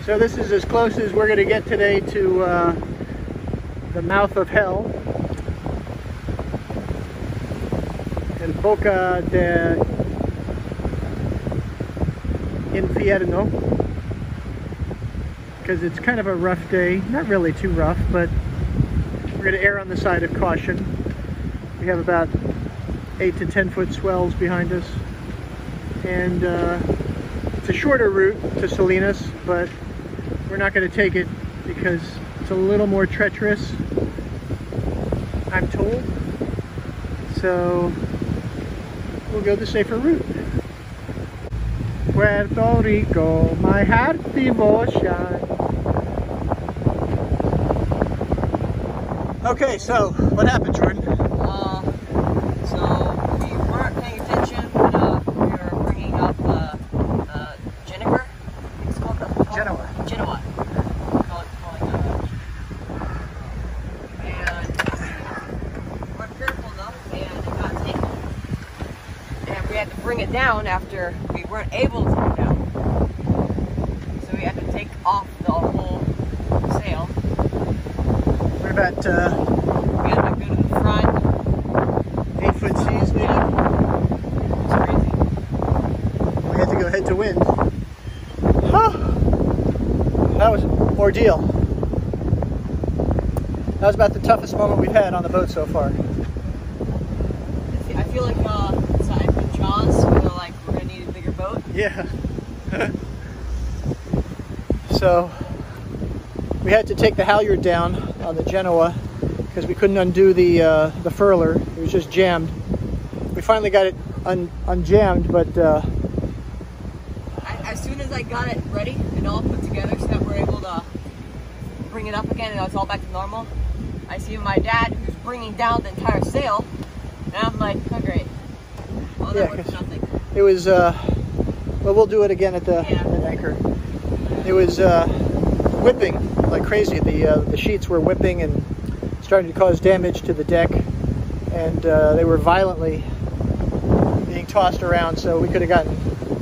So this is as close as we're going to get today to the mouth of hell. El Boca de Infierno. Because it's kind of a rough day. Not really too rough, but we're going to err on the side of caution. We have about 8 to 10 foot swells behind us. And it's a shorter route to Salinas, but we're not going to take it because it's a little more treacherous, I'm told. So we'll go the safer route. Puerto Rico, my heart devotion. Okay, so what happened, Jordan? So we weren't paying attention when we were bringing up Jennifer. It's called Genoa. And we weren't careful enough, and it got tangled. And we had to bring it down after we weren't able to take it down. So we had to take off the whole sail. We're about We had to go to the front. 8 foot seas, maybe? It's crazy. We had to go head to wind. Huh. That was an ordeal. That was about the toughest moment we've had on the boat so far. I feel like it's in Jaws, where they're like, we're going to need a bigger boat. Yeah. So we had to take the halyard down on the Genoa because we couldn't undo the furler. It was just jammed. We finally got it unjammed, but as soon as I got it ready and all put together so that we're able to bring it up again and it's all back to normal, I see my dad who's bringing down the entire sail, and I'm like, oh great. All that work for nothing. It was, well, we'll do it again at the anchor. It was whipping like crazy. The sheets were whipping and starting to cause damage to the deck, and they were violently being tossed around, so we could have gotten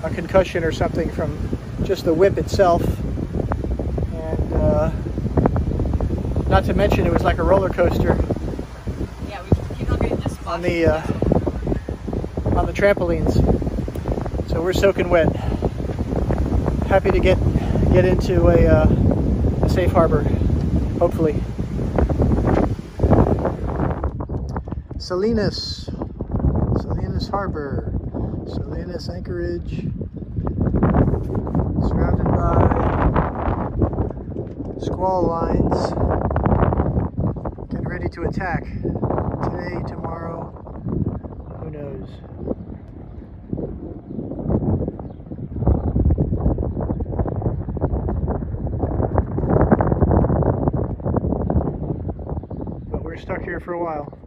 a concussion or something from just the whip itself. And not to mention it was like a roller coaster. Yeah, we keep on getting this on the trampolines. So we're soaking wet. Happy to get into a safe harbor, hopefully. Salinas Harbor, Salinas anchorage, surrounded by squall lines, getting ready to attack. Today, tomorrow, who knows? But we're stuck here for a while.